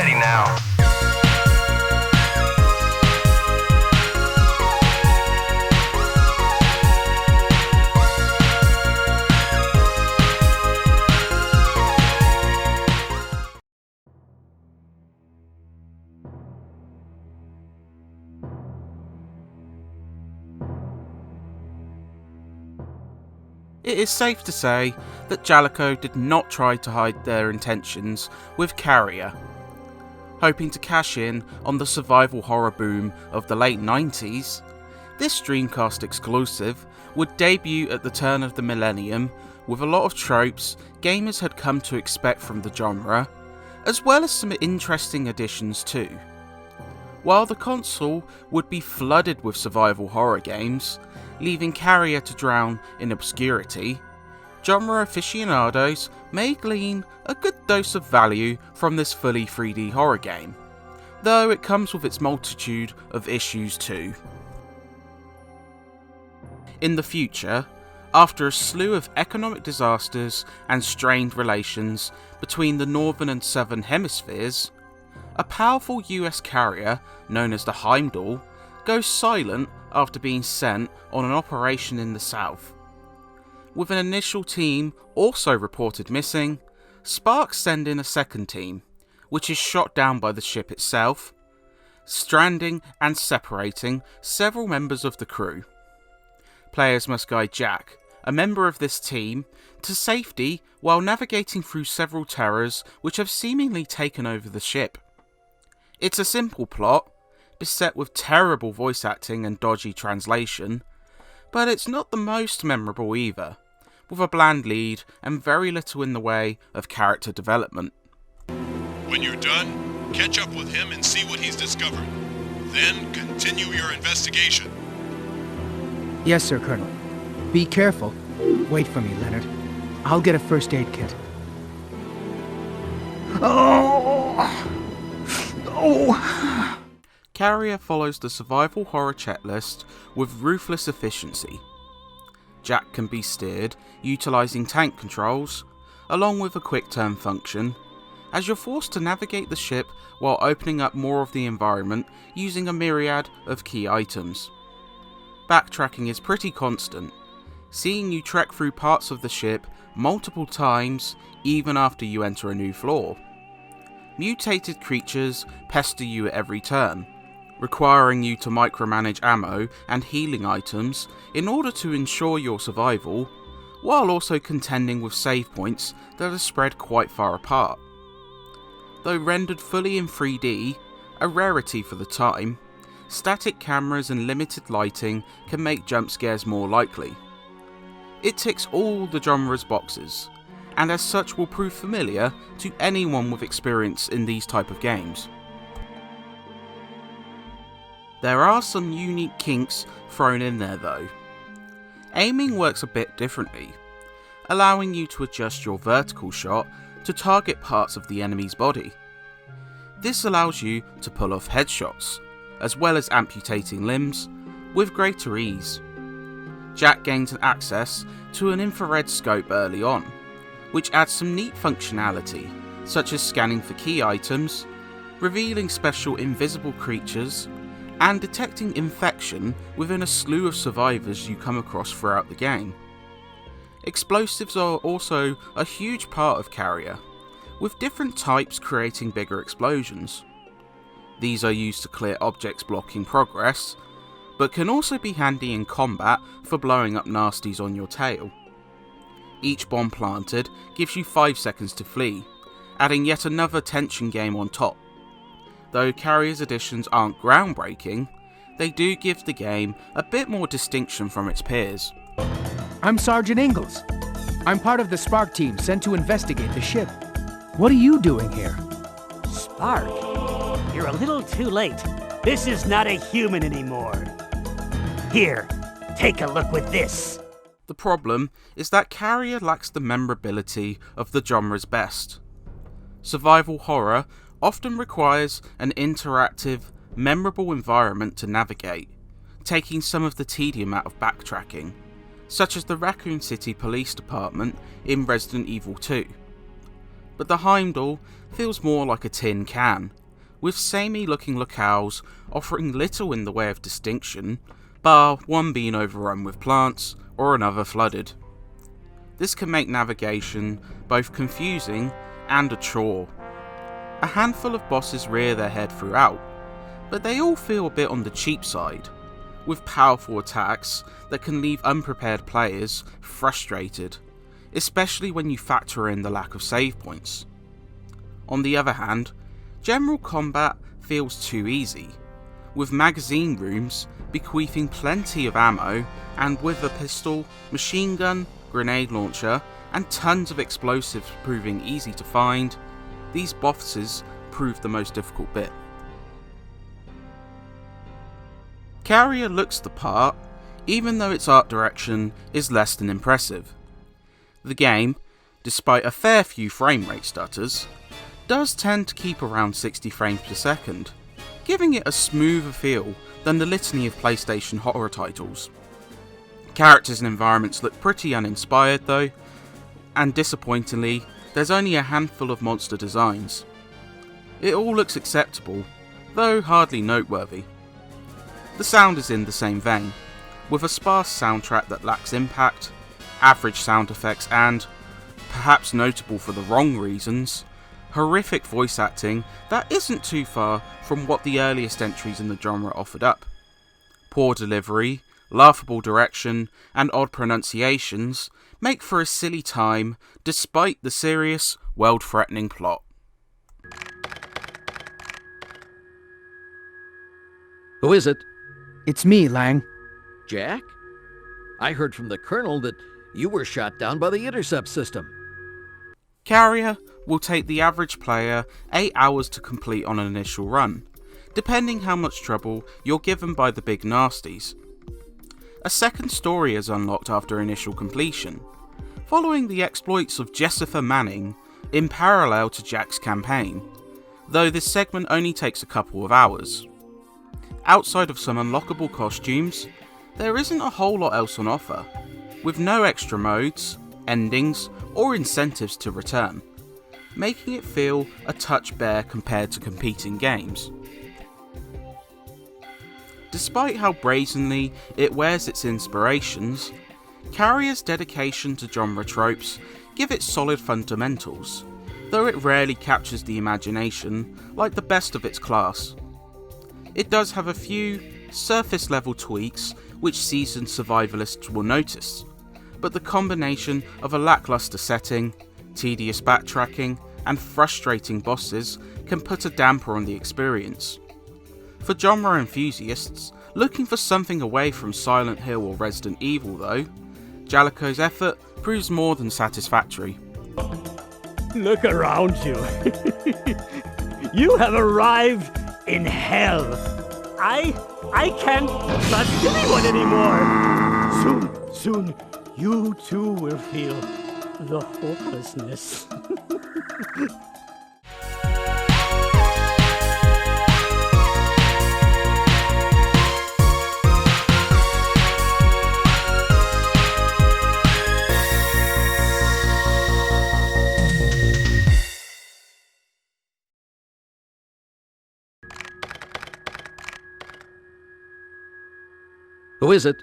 ready now. It is safe to say that Jaleco did not try to hide their intentions with Carrier. Hoping to cash in on the survival horror boom of the late 90s, this Dreamcast exclusive would debut at the turn of the millennium with a lot of tropes gamers had come to expect from the genre, as well as some interesting additions too. While the console would be flooded with survival horror games, leaving Carrier to drown in obscurity, genre aficionados may glean a good dose of value from this fully 3D horror game, though it comes with its multitude of issues too. In the future, after a slew of economic disasters and strained relations between the northern and southern hemispheres, a powerful US carrier known as the Heimdall goes silent after being sent on an operation in the south. With an initial team also reported missing, Sparks send in a second team, which is shot down by the ship itself, stranding and separating several members of the crew. Players must guide Jack, a member of this team, to safety while navigating through several terrors which have seemingly taken over the ship. It's a simple plot, beset with terrible voice acting and dodgy translation, but it's not the most memorable either, with a bland lead and very little in the way of character development. When you're done, catch up with him and see what he's discovered. Then continue your investigation. Yes, sir, Colonel. Be careful. Wait for me, Leonard. I'll get a first aid kit. Carrier follows the survival horror checklist with ruthless efficiency. Jack can be steered utilising tank controls, along with a quick turn function, as you're forced to navigate the ship while opening up more of the environment using a myriad of key items. Backtracking is pretty constant, seeing you trek through parts of the ship multiple times even after you enter a new floor. Mutated creatures pester you at every turn, requiring you to micromanage ammo and healing items in order to ensure your survival, while also contending with save points that are spread quite far apart. Though rendered fully in 3D, a rarity for the time, static cameras and limited lighting can make jump scares more likely. It ticks all the genre's boxes, and as such will prove familiar to anyone with experience in these type of games. There are some unique kinks thrown in there though. Aiming works a bit differently, allowing you to adjust your vertical shot to target parts of the enemy's body. This allows you to pull off headshots, as well as amputating limbs, with greater ease. Jack gains access to an infrared scope early on, which adds some neat functionality, such as scanning for key items, revealing special invisible creatures, and detecting infection within a slew of survivors you come across throughout the game. Explosives are also a huge part of Carrier, with different types creating bigger explosions. These are used to clear objects blocking progress, but can also be handy in combat for blowing up nasties on your tail. Each bomb planted gives you 5 seconds to flee, adding yet another tension game on top. Though Carrier's additions aren't groundbreaking, they do give the game a bit more distinction from its peers. I'm Sergeant Ingalls. I'm part of the Spark team sent to investigate the ship. What are you doing here? Spark? You're a little too late. This is not a human anymore. Here, take a look with this. The problem is that Carrier lacks the memorability of the genre's best. Survival horror often requires an interactive, memorable environment to navigate, taking some of the tedium out of backtracking, such as the Raccoon City Police Department in Resident Evil 2. But the Heimdall feels more like a tin can, with samey looking locales offering little in the way of distinction, bar one being overrun with plants or another flooded. This can make navigation both confusing and a chore. A handful of bosses rear their head throughout, but they all feel a bit on the cheap side, with powerful attacks that can leave unprepared players frustrated, especially when you factor in the lack of save points. On the other hand, general combat feels too easy, with magazine rooms bequeathing plenty of ammo, and with a pistol, machine gun, grenade launcher, and tons of explosives proving easy to find, these bosses prove the most difficult bit. Carrier looks the part, even though its art direction is less than impressive. The game, despite a fair few frame rate stutters, does tend to keep around 60 frames per second, giving it a smoother feel than the litany of PlayStation horror titles. Characters and environments look pretty uninspired though, and disappointingly, there's only a handful of monster designs. It all looks acceptable, though hardly noteworthy. The sound is in the same vein, with a sparse soundtrack that lacks impact, average sound effects and, perhaps notable for the wrong reasons, horrific voice acting that isn't too far from what the earliest entries in the genre offered up. Poor delivery, laughable direction, and odd pronunciations make for a silly time despite the serious, world-threatening plot. Who is it? It's me, Lang. Jack? I heard from the Colonel that you were shot down by the intercept system. Carrier will take the average player 8 hours to complete on an initial run, depending how much trouble you're given by the big nasties. A second story is unlocked after initial completion, following the exploits of Jessica Manning in parallel to Jack's campaign, though this segment only takes a couple of hours. Outside of some unlockable costumes, there isn't a whole lot else on offer, with no extra modes, endings, or incentives to return, making it feel a touch bare compared to competing games. Despite how brazenly it wears its inspirations, Carrier's dedication to genre tropes give it solid fundamentals, though it rarely captures the imagination like the best of its class. It does have a few surface level tweaks which seasoned survivalists will notice, but the combination of a lackluster setting, tedious backtracking, and frustrating bosses can put a damper on the experience. For genre enthusiasts looking for something away from Silent Hill or Resident Evil though, Jaleco's effort proves more than satisfactory. Look around you. You have arrived in hell. I can't trust anyone anymore. Soon, you too will feel the hopelessness. Who is it?